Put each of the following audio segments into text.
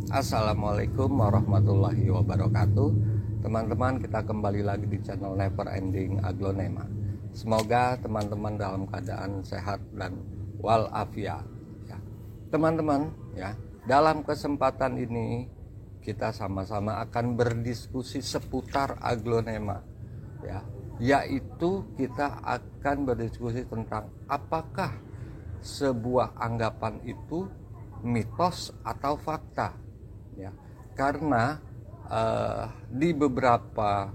Assalamualaikum warahmatullahi wabarakatuh. Teman-teman, kita kembali lagi di channel Never Ending Aglonema. Semoga teman-teman dalam keadaan sehat dan walafiat ya. Teman-teman ya, dalam kesempatan ini kita sama-sama akan berdiskusi seputar aglonema ya, yaitu kita akan berdiskusi tentang apakah sebuah anggapan itu mitos atau fakta ya. Karena di beberapa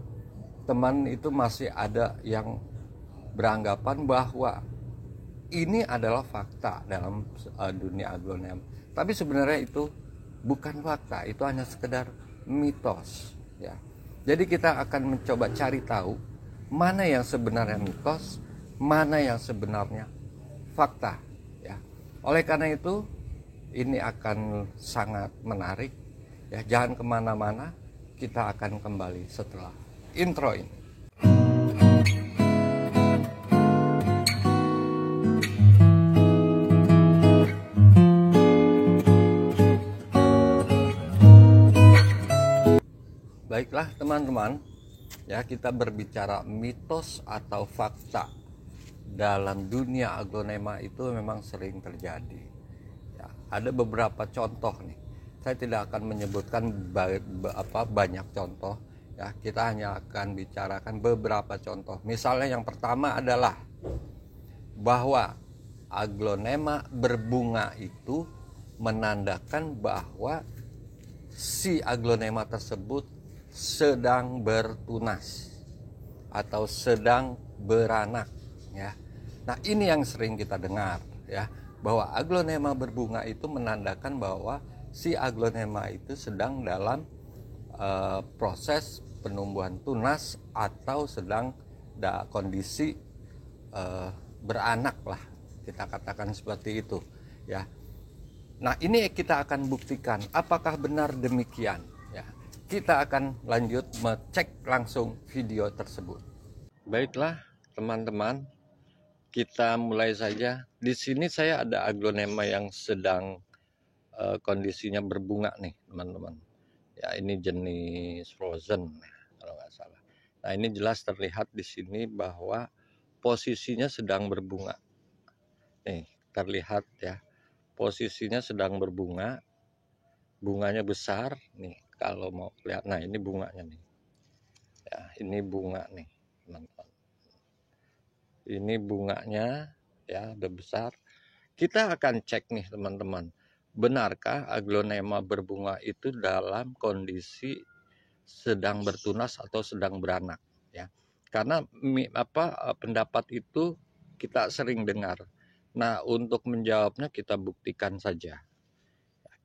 teman itu masih ada yang beranggapan bahwa ini adalah fakta dalam dunia aglonema, tapi sebenarnya itu bukan fakta, itu hanya sekedar mitos ya. Jadi kita akan mencoba cari tahu mana yang sebenarnya mitos, mana yang sebenarnya fakta ya. Oleh karena itu ini akan sangat menarik ya, jangan kemana-mana, kita akan kembali setelah intro ini. Baiklah teman-teman ya, kita berbicara mitos atau fakta dalam dunia aglonema itu memang sering terjadi ya. Ada beberapa contoh nih, saya tidak akan menyebutkan banyak contoh ya, kita hanya akan bicarakan beberapa contoh. Misalnya yang pertama adalah bahwa aglonema berbunga itu menandakan bahwa si aglonema tersebut sedang bertunas atau sedang beranak ya. Nah, ini yang sering kita dengar ya, bahwa aglonema berbunga itu menandakan bahwa si aglonema itu sedang dalam proses penumbuhan tunas atau sedang kondisi beranak lah, kita katakan seperti itu ya. Nah, ini kita akan buktikan apakah benar demikian ya. Kita akan lanjut mengecek langsung video tersebut. Baiklah teman-teman, kita mulai saja. Di sini saya ada aglonema yang sedang kondisinya berbunga nih teman-teman ya. Ini jenis frozen kalau nggak salah. Nah, ini jelas terlihat di sini bahwa posisinya sedang berbunga nih, terlihat ya, posisinya sedang berbunga, bunganya besar nih kalau mau lihat. Nah, ini bunganya nih ya, ini bunga nih teman-teman, ini bunganya ya udah besar. Kita akan cek nih teman-teman, benarkah aglonema berbunga itu dalam kondisi sedang bertunas atau sedang beranak ya. Karena pendapat itu kita sering dengar. Nah, untuk menjawabnya kita buktikan saja.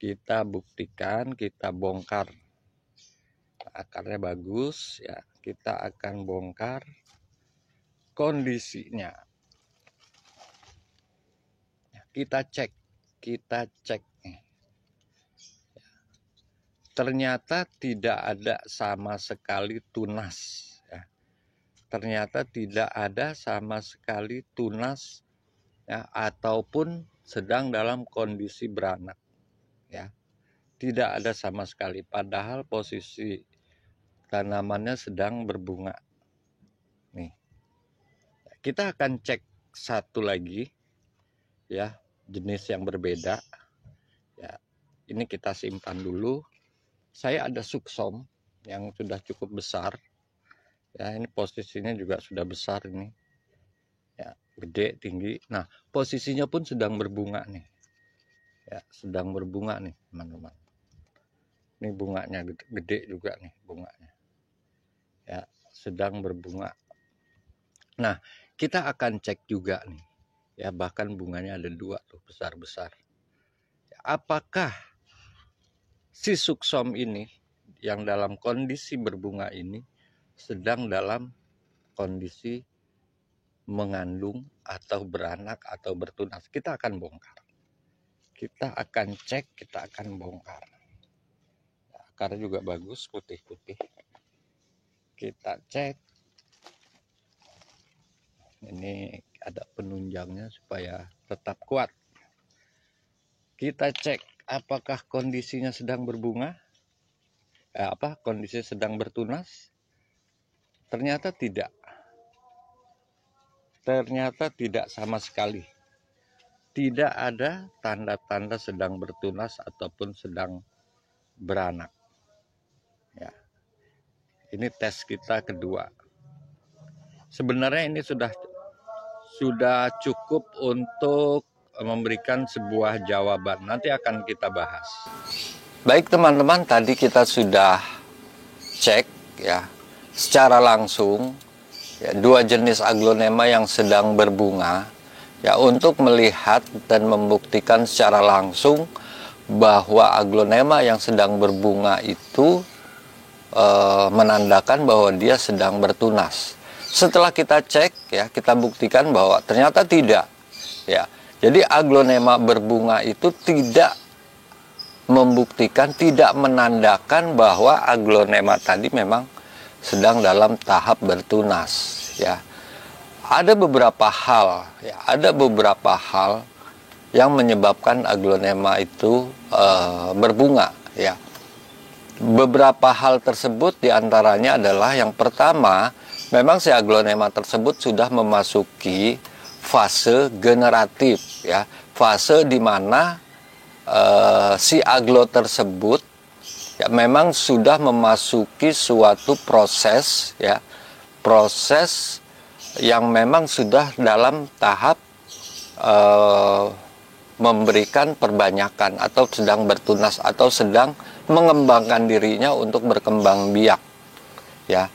Kita buktikan, kita bongkar. Akarnya bagus ya, kita akan bongkar kondisinya. Kita cek nih. Ternyata tidak ada sama sekali tunas ya. Ternyata tidak ada sama sekali tunas ya, ataupun sedang dalam kondisi beranak ya. Tidak ada sama sekali, padahal posisi tanamannya sedang berbunga nih. Kita akan cek satu lagi ya, jenis yang berbeda ya. Ini kita simpan dulu. Saya ada suksom yang sudah cukup besar ya, ini posisinya juga sudah besar ini ya, gede tinggi. Nah, posisinya pun sedang berbunga nih ya, sedang berbunga nih teman-teman. Ini bunganya gede juga nih bunganya ya, sedang berbunga. Nah, kita akan cek juga nih ya, bahkan bunganya ada dua tuh besar-besar. Apakah si suksom ini yang dalam kondisi berbunga ini sedang dalam kondisi mengandung atau beranak atau bertunas? Kita akan bongkar, kita akan cek, kita akan bongkar. Akarnya juga bagus, putih-putih. Kita cek. Ini ada penunjangnya supaya tetap kuat. Kita cek apakah kondisinya sedang berbunga? Kondisinya sedang bertunas? Ternyata tidak. Ternyata tidak sama sekali. Tidak ada tanda-tanda sedang bertunas ataupun sedang beranak. Ya. Ini tes kita kedua. Sebenarnya ini sudah cukup untuk memberikan sebuah jawaban. Nanti akan kita bahas. Baik teman-teman, tadi kita sudah cek ya secara langsung ya, 2 jenis aglonema yang sedang berbunga ya, untuk melihat dan membuktikan secara langsung bahwa aglonema yang sedang berbunga itu menandakan bahwa dia sedang bertunas. Setelah kita cek ya, kita buktikan bahwa ternyata tidak ya. Jadi aglonema berbunga itu tidak membuktikan, tidak menandakan bahwa aglonema tadi memang sedang dalam tahap bertunas ya. Ada beberapa hal yang menyebabkan aglonema itu berbunga ya. Beberapa hal tersebut diantaranya adalah yang pertama, memang si aglonema tersebut sudah memasuki fase generatif ya, fase di mana si aglo tersebut ya memang sudah memasuki suatu proses ya, proses yang memang sudah dalam tahap memberikan perbanyakan atau sedang bertunas atau sedang mengembangkan dirinya untuk berkembang biak ya.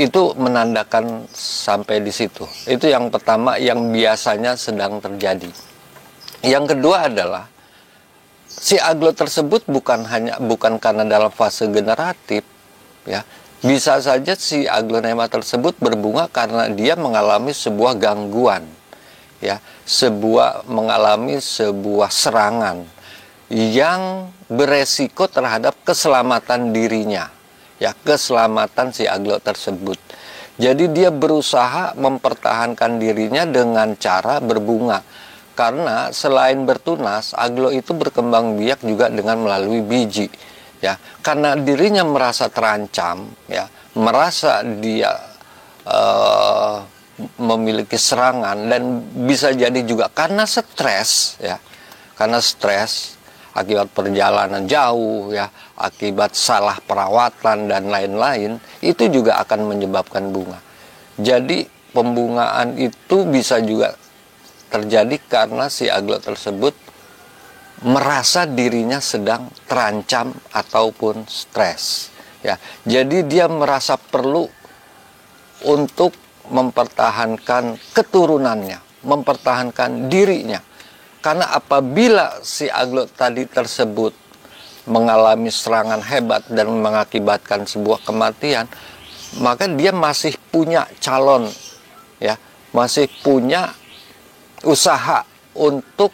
Itu menandakan sampai di situ. Itu yang pertama yang biasanya sedang terjadi. Yang kedua adalah si aglo tersebut bukan karena dalam fase generatif ya. Bisa saja si aglonema tersebut berbunga karena dia mengalami sebuah gangguan ya, mengalami sebuah serangan yang beresiko terhadap keselamatan dirinya ya, keselamatan si aglo tersebut. Jadi dia berusaha mempertahankan dirinya dengan cara berbunga, karena selain bertunas, aglo itu berkembang biak juga dengan melalui biji ya. Karena dirinya merasa terancam ya, merasa dia memiliki serangan, dan bisa jadi juga karena stres ya, karena stres akibat perjalanan jauh ya, akibat salah perawatan dan lain-lain, itu juga akan menyebabkan bunga. Jadi pembungaan itu bisa juga terjadi karena si aglo tersebut merasa dirinya sedang terancam ataupun stres ya. Jadi dia merasa perlu untuk mempertahankan keturunannya, mempertahankan dirinya. Karena apabila si aglo tadi tersebut mengalami serangan hebat dan mengakibatkan sebuah kematian, maka dia masih punya calon ya, masih punya usaha untuk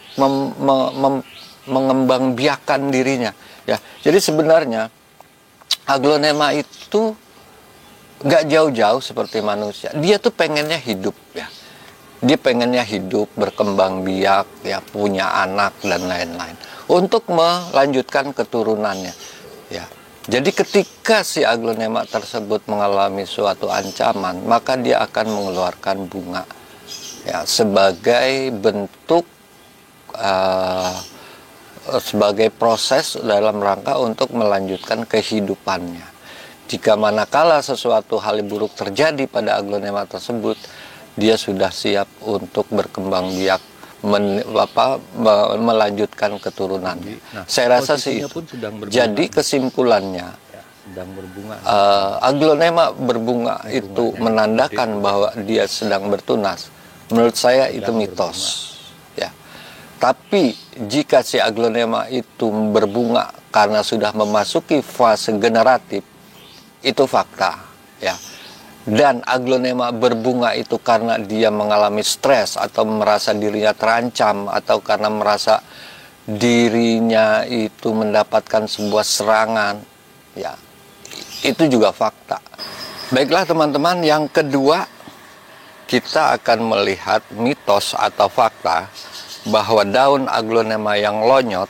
mengembangbiakan dirinya ya. Jadi sebenarnya aglonema itu gak jauh-jauh seperti manusia. Dia tuh pengennya hidup ya. Dia pengennya hidup, berkembang biak ya, punya anak dan lain-lain, untuk melanjutkan keturunannya ya. Jadi ketika si aglonema tersebut mengalami suatu ancaman, maka dia akan mengeluarkan bunga ya, sebagai bentuk sebagai proses dalam rangka untuk melanjutkan kehidupannya. Jika manakala sesuatu hal buruk terjadi pada aglonema tersebut, dia sudah siap untuk berkembang biak, melanjutkan keturunannya. Nah, saya rasa sih itu. Jadi kesimpulannya, sedang berbunga. Aglonema berbunga itu menandakan bahwa dia sedang bertunas. Menurut saya itu mitos. Ya. Tapi jika si aglonema itu berbunga karena sudah memasuki fase generatif, itu fakta ya. Dan aglonema berbunga itu karena dia mengalami stres atau merasa dirinya terancam, atau karena merasa dirinya itu mendapatkan sebuah serangan ya, itu juga fakta. Baiklah teman-teman, yang kedua kita akan melihat mitos atau fakta bahwa daun aglonema yang lonyot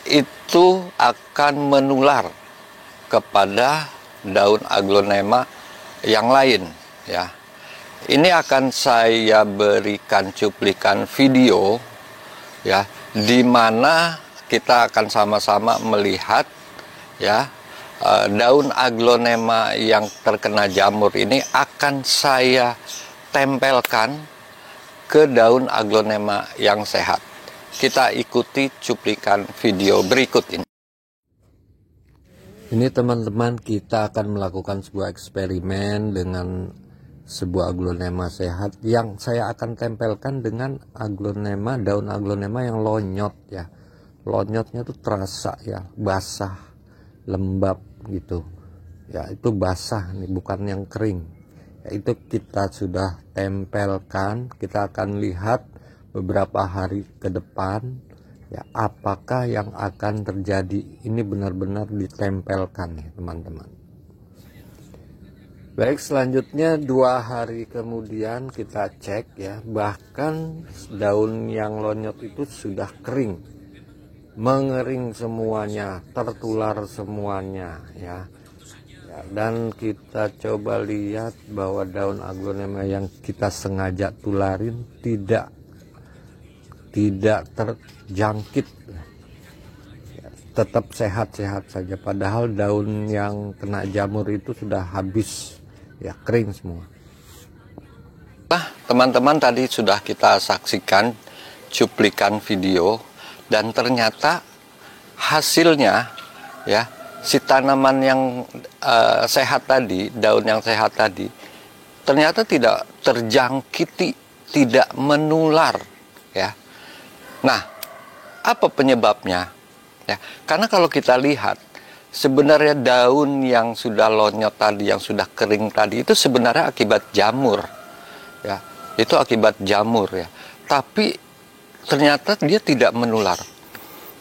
itu akan menular kepada daun aglonema yang lain, ya. Ini akan saya berikan cuplikan video, ya, di mana kita akan sama-sama melihat, ya, daun aglonema yang terkena jamur ini akan saya tempelkan ke daun aglonema yang sehat. Kita ikuti cuplikan video berikut ini. Ini teman-teman, kita akan melakukan sebuah eksperimen dengan sebuah aglonema sehat yang saya akan tempelkan dengan aglonema, daun aglonema yang lonyot, ya. Lonyotnya tuh terasa, ya, basah, lembab gitu. Ya, itu basah nih, bukan yang kering. Ya, itu kita sudah tempelkan. Kita akan lihat beberapa hari ke depan, ya, apakah yang akan terjadi. Ini benar-benar ditempelkan, ya, teman-teman. Baik, selanjutnya 2 hari kemudian kita cek, ya, bahkan daun yang lonyot itu sudah kering, mengering semuanya, tertular semuanya, ya. Dan kita coba lihat bahwa daun aglonema yang kita sengaja tularin tidak terjangkit, ya, tetap sehat-sehat saja, padahal daun yang kena jamur itu sudah habis, ya, kering semua. Nah, teman-teman, tadi sudah kita saksikan cuplikan video dan ternyata hasilnya, ya, si tanaman yang sehat tadi, daun yang sehat tadi, ternyata tidak terjangkiti, tidak menular, ya. Nah, apa penyebabnya? Ya, karena kalau kita lihat, sebenarnya daun yang sudah lonyot tadi, yang sudah kering tadi, itu sebenarnya akibat jamur, ya. Itu akibat jamur, ya. Tapi ternyata dia tidak menular.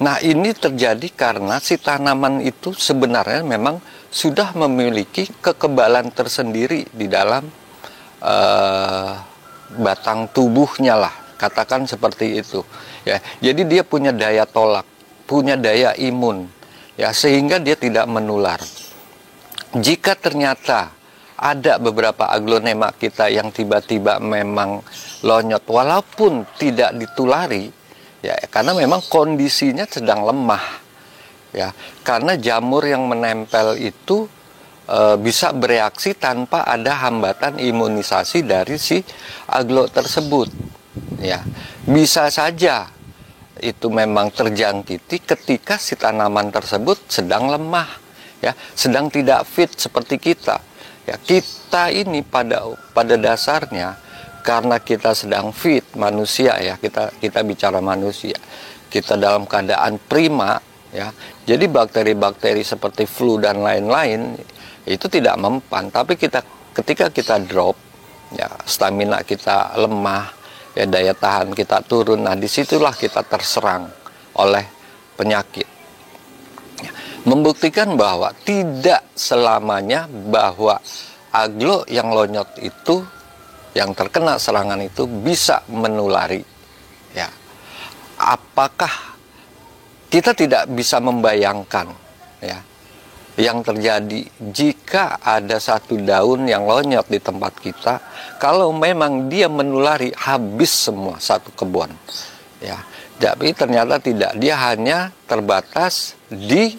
Nah, ini terjadi karena si tanaman itu sebenarnya memang sudah memiliki kekebalan tersendiri di dalam batang tubuhnya lah, katakan seperti itu, ya. Jadi dia punya daya tolak, punya daya imun, ya, sehingga dia tidak menular. Jika ternyata ada beberapa aglonema kita yang tiba-tiba memang lonyot walaupun tidak ditulari, ya, karena memang kondisinya sedang lemah, ya, karena jamur yang menempel itu bisa bereaksi tanpa ada hambatan imunisasi dari si aglo tersebut, ya. Bisa saja itu memang terjangkiti ketika si tanaman tersebut sedang lemah, ya, sedang tidak fit seperti kita, ya. Kita ini pada dasarnya, karena kita sedang fit, manusia, ya, kita bicara manusia, kita dalam keadaan prima, ya. Jadi bakteri-bakteri seperti flu dan lain-lain itu tidak mempan. Tapi ketika kita drop, ya, stamina kita lemah, ya, daya tahan kita turun. Nah, disitulah kita terserang oleh penyakit, ya. Membuktikan bahwa tidak selamanya bahwa aglo yang lonyot itu, yang terkena serangan itu, bisa menulari, ya. Apakah kita tidak bisa membayangkan, ya, yang terjadi jika ada satu daun yang lonyot di tempat kita, kalau memang dia menulari habis semua satu kebun, ya. Tapi ternyata tidak, dia hanya terbatas di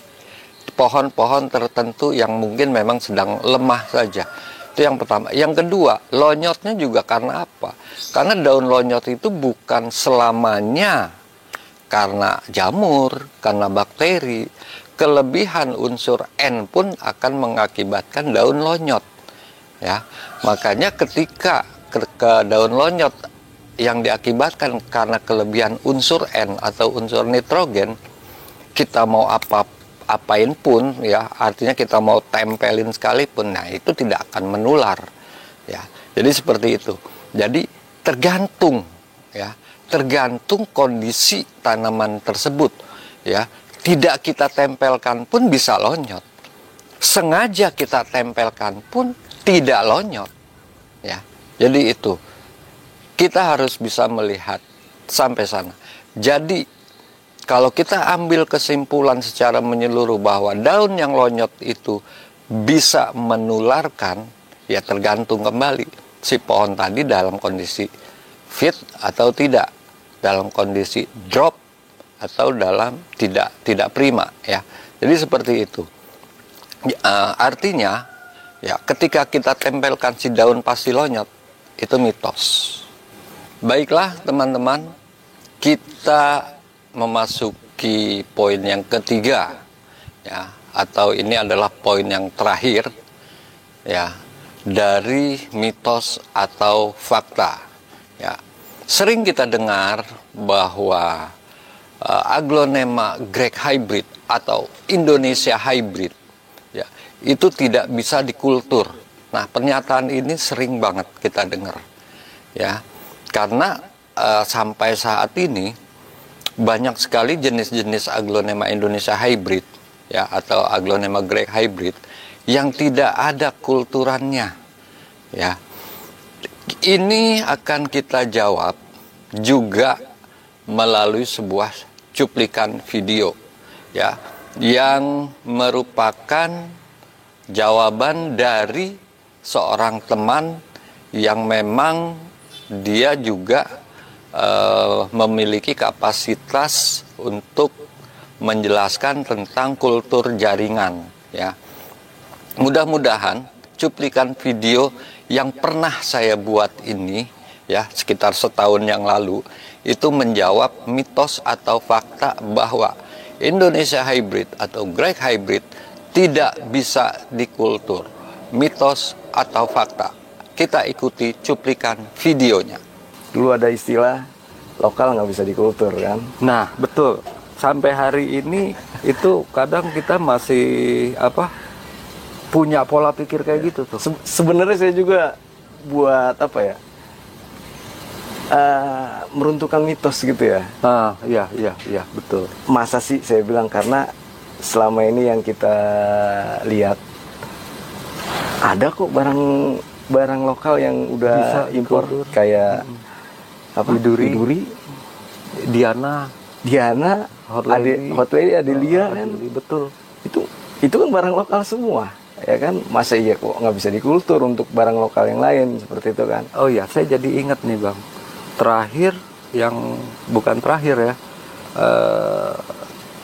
pohon-pohon tertentu yang mungkin memang sedang lemah saja. Itu yang pertama. Yang kedua, lonyotnya juga karena apa? Karena daun lonyot itu bukan selamanya karena jamur, karena bakteri. Kelebihan unsur N pun akan mengakibatkan daun lonyot, ya. Makanya ketika daun lonyot yang diakibatkan karena kelebihan unsur N atau unsur nitrogen, kita mau apain pun, ya, artinya kita mau tempelin sekalipun, nah itu tidak akan menular, ya. Jadi seperti itu. Jadi tergantung, ya, tergantung kondisi tanaman tersebut, ya. Tidak kita tempelkan pun bisa lonyot, sengaja kita tempelkan pun tidak lonyot, ya. Jadi itu kita harus bisa melihat sampai sana. Jadi kalau kita ambil kesimpulan secara menyeluruh bahwa daun yang lonyot itu bisa menularkan, ya tergantung kembali si pohon tadi dalam kondisi fit atau tidak, dalam kondisi drop atau dalam tidak prima, ya. Jadi seperti itu. Artinya, ya ketika kita tempelkan si daun pasti lonyot, itu mitos. Baiklah teman-teman, kita memasuki poin yang ketiga, ya, atau ini adalah poin yang terakhir, ya, dari mitos atau fakta. Ya, sering kita dengar bahwa Aglonema Grek hybrid atau Indonesia hybrid, ya, itu tidak bisa dikultur. Nah, pernyataan ini sering banget kita dengar, ya, karena sampai saat ini banyak sekali jenis-jenis Aglonema Indonesia hybrid, ya, atau Aglonema Grek hybrid yang tidak ada kulturannya, ya. Ini akan kita jawab juga melalui sebuah cuplikan video, ya, yang merupakan jawaban dari seorang teman yang memang dia juga memiliki kapasitas untuk menjelaskan tentang kultur jaringan, ya. Mudah-mudahan cuplikan video yang pernah saya buat ini, ya, sekitar setahun yang lalu, itu menjawab mitos atau fakta bahwa Indonesia hybrid atau Grek hybrid tidak bisa dikultur. Mitos atau fakta? Kita ikuti cuplikan videonya. Dulu ada istilah lokal nggak bisa dikultur kan. Nah, betul. Sampai hari ini itu kadang kita masih punya pola pikir kayak gitu tuh. Sebenarnya saya juga buat meruntuhkan mitos gitu ya. Iya, betul. Masa sih saya bilang, karena selama ini yang kita lihat ada kok barang lokal yang udah Bisa impor dikultur. kayak Widuri, Diana, Hot Lady, Adelia kan. betul. Itu kan barang lokal semua, ya kan. Masa iya kok nggak bisa dikultur untuk barang lokal yang lain seperti itu kan. Oh ya, saya jadi ingat nih Bang. Terakhir, yang bukan terakhir ya,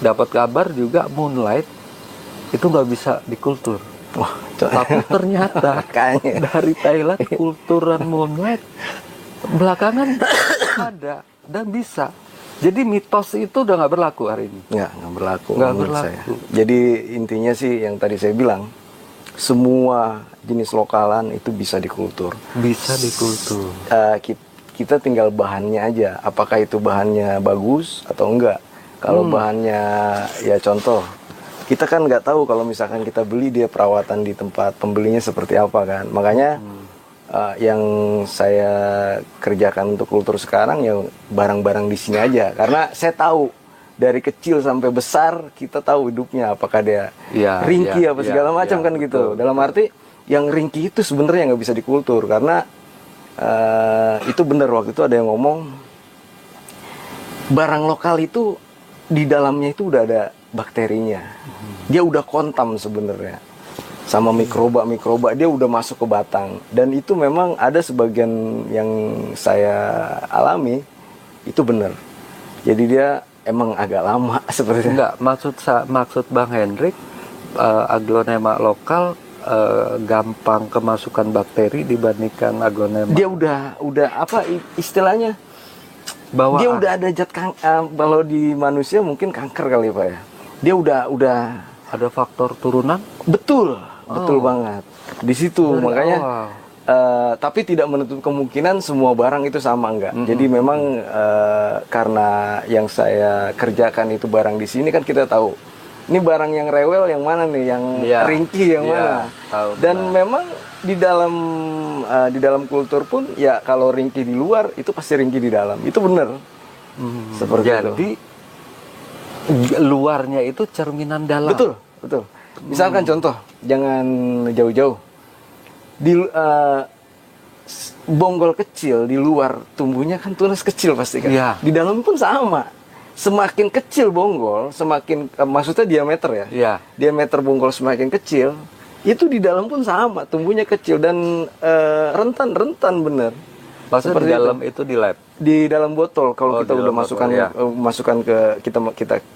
dapat kabar juga Moonlight itu nggak bisa dikultur. Wah, Tapi ternyata makanya dari Thailand kulturan Moonlight belakangan ada dan bisa. Jadi mitos itu udah nggak berlaku hari ini. nggak berlaku. Nggak menurut berlaku. saya. Jadi intinya sih yang tadi saya bilang, semua jenis lokalan itu bisa dikultur. Bisa dikultur. Kita tinggal bahannya aja. Apakah itu bahannya bagus atau enggak? Kalau bahannya, ya contoh, kita kan nggak tahu kalau misalkan kita beli, dia perawatan di tempat pembelinya seperti apa kan. Makanya yang saya kerjakan untuk kultur sekarang ya barang-barang di sini aja, karena saya tahu dari kecil sampai besar kita tahu hidupnya, apakah dia ringkih apa segala macam kan gitu. Dalam arti yang ringkih itu sebenarnya nggak bisa dikultur, karena itu benar, waktu itu ada yang ngomong barang lokal itu di dalamnya itu udah ada bakterinya, dia udah kontam sebenarnya sama mikroba, dia udah masuk ke batang. Dan itu memang ada sebagian yang saya alami, itu benar. Jadi dia emang agak lama seperti Enggak, maksud Bang Hendrik, aglonema lokal gampang kemasukan bakteri dibandingkan aglonema. Dia udah apa istilahnya? Bawaan. Dia udah ada zat kalau di manusia mungkin kanker kali Pak ya. Dia udah ada faktor turunan? Betul banget. Di situ Dari makanya awal. tapi tidak menutup kemungkinan semua barang itu sama enggak. Jadi memang karena yang saya kerjakan itu barang di sini kan kita tahu. Ini barang yang rewel yang mana nih, yang ringkih yang mana. Dan memang di dalam kultur pun ya kalau ringkih di luar itu pasti ringkih di dalam. Itu benar. Seperti Jadi luarnya itu cerminan dalam. Betul. Misalkan contoh, jangan jauh-jauh. Di bonggol kecil di luar tumbuhnya kan tunas kecil pasti kan. Iya. Di dalam pun sama. semakin kecil bonggol, semakin maksudnya diameter ya. Iya. Diameter bonggol semakin kecil, itu di dalam pun sama, tumbuhnya kecil dan rentan bener. Maksudnya Seperti di dalam itu di lab. di dalam botol kalau Oh, kita di udah dalam masukkan botol, ya. masukkan ke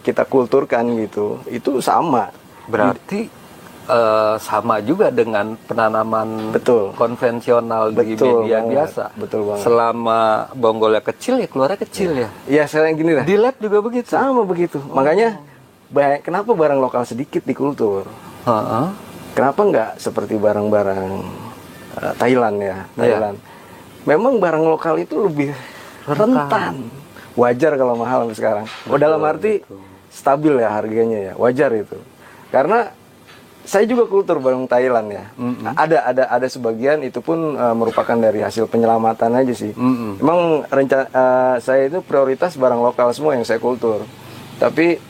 kita kulturkan gitu, itu sama. Berarti sama juga dengan penanaman Betul. konvensional di Betul media banget. biasa. Betul banget. Selama bonggolnya kecil ya keluarnya kecil ya. Ya saya gini lah. Di lab juga begitu. Sama begitu. Makanya kenapa barang lokal sedikit di kultur? Heeh. Kenapa nggak seperti barang-barang Thailand ya? Thailand. Memang barang lokal itu lebih rentan. Wajar kalau mahal sampai sekarang. Dalam arti stabil ya harganya ya. Wajar itu. Karena saya juga kultur barang Thailand ya. Ada sebagian itu pun merupakan dari hasil penyelamatan aja sih. Emang saya itu prioritas barang lokal semua yang saya kultur. Tapi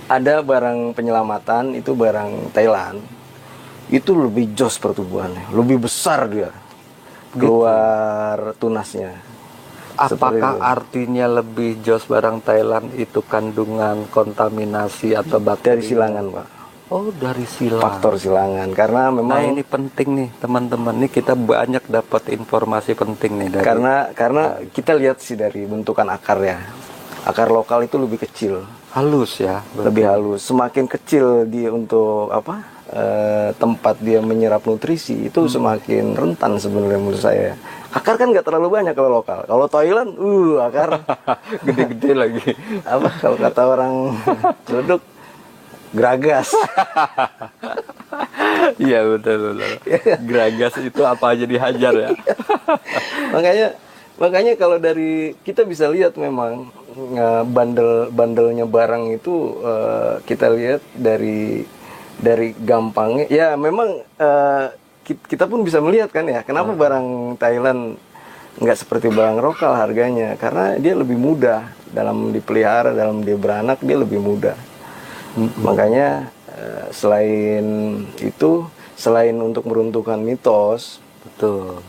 ada barang penyelamatan itu barang Thailand. Itu lebih jos pertumbuhannya, lebih besar dia. Keluar tunasnya. Apakah artinya lebih jos barang Thailand itu kandungan kontaminasi atau bakteri? Dari silangan, Pak. Oh, dari silang. Faktor silangan, karena Nah, memang ini penting nih teman-teman. Nih kita banyak dapat informasi penting nih dari karena kita lihat sih dari bentukan akar ya. Akar lokal itu lebih kecil, halus ya. lebih halus. Semakin kecil dia untuk tempat dia menyerap nutrisi itu semakin rentan sebenarnya menurut saya. Akar kan nggak terlalu banyak kalau lokal. Kalau Thailand, akar Gede-gede lagi. apa kalau kata orang Ciledug, geragas. Iya betul. Geragas itu apa aja dihajar ya. makanya kalau dari kita bisa lihat memang bandelnya barang itu kita lihat dari gampangnya ya memang kita pun bisa melihat kan ya kenapa barang Thailand nggak seperti barang lokal harganya, karena dia lebih mudah dalam dipelihara, dalam dia beranak dia lebih mudah. Makanya selain untuk meruntuhkan mitos, Betul.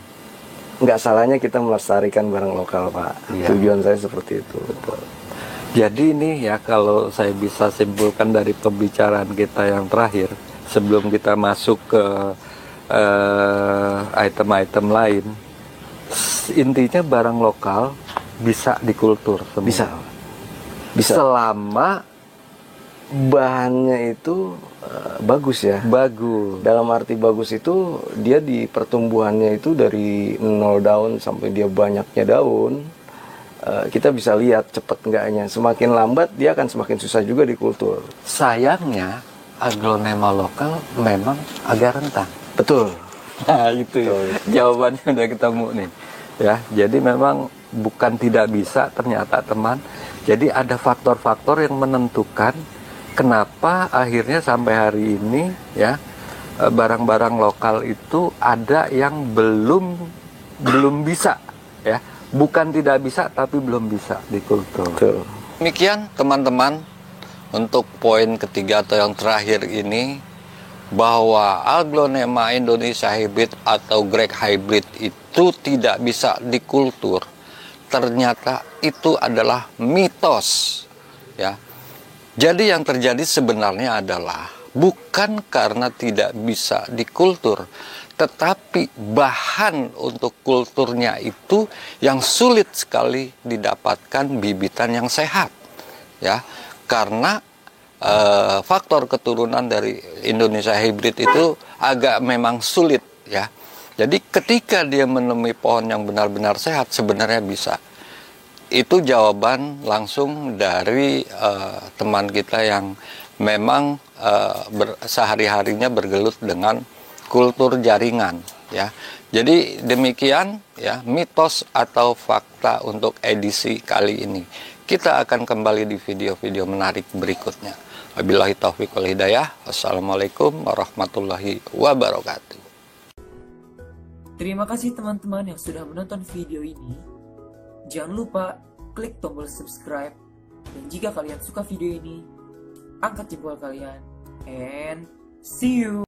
nggak salahnya kita melestarikan barang lokal, Pak. Iya. Tujuan saya seperti itu. Betul. Jadi ini ya kalau saya bisa simpulkan dari pembicaraan kita yang terakhir, sebelum kita masuk ke item-item lain, intinya barang lokal bisa dikultur semua. Bisa. Selama Bahannya itu bagus ya. bagus. Dalam arti bagus itu dia di pertumbuhannya itu dari 0 daun sampai dia banyaknya daun. Kita bisa lihat cepat enggaknya. Semakin lambat dia akan semakin susah juga dikultur. Sayangnya aglonema lokal memang agak rentan. Betul. Nah itu ya. Jawabannya udah ketemu nih ya. Jadi memang bukan tidak bisa ternyata teman. Jadi ada faktor-faktor yang menentukan kenapa akhirnya sampai hari ini ya barang-barang lokal itu ada yang belum bisa ya. Bukan tidak bisa tapi belum bisa dikultur. Betul. Demikian teman-teman untuk poin ketiga atau yang terakhir ini, bahwa aglonema Indonesia hybrid atau Greg hybrid itu tidak bisa dikultur. Ternyata itu adalah mitos ya. Jadi yang terjadi sebenarnya adalah bukan karena tidak bisa dikultur, tetapi bahan untuk kulturnya itu yang sulit sekali didapatkan bibitan yang sehat ya. Karena faktor keturunan dari Indonesia hybrid itu agak memang sulit ya. Jadi ketika dia menemui pohon yang benar-benar sehat sebenarnya bisa. Itu jawaban langsung dari teman kita yang memang sehari-harinya bergelut dengan kultur jaringan ya. Jadi demikian ya mitos atau fakta untuk edisi kali ini. Kita akan kembali di video-video menarik berikutnya. Wabillahi taufiq wal hidayah. Wassalamualaikum warahmatullahi wabarakatuh. Terima kasih teman-teman yang sudah menonton video ini. Jangan lupa klik tombol subscribe. Dan jika kalian suka video ini, angkat jempol kalian. And see you!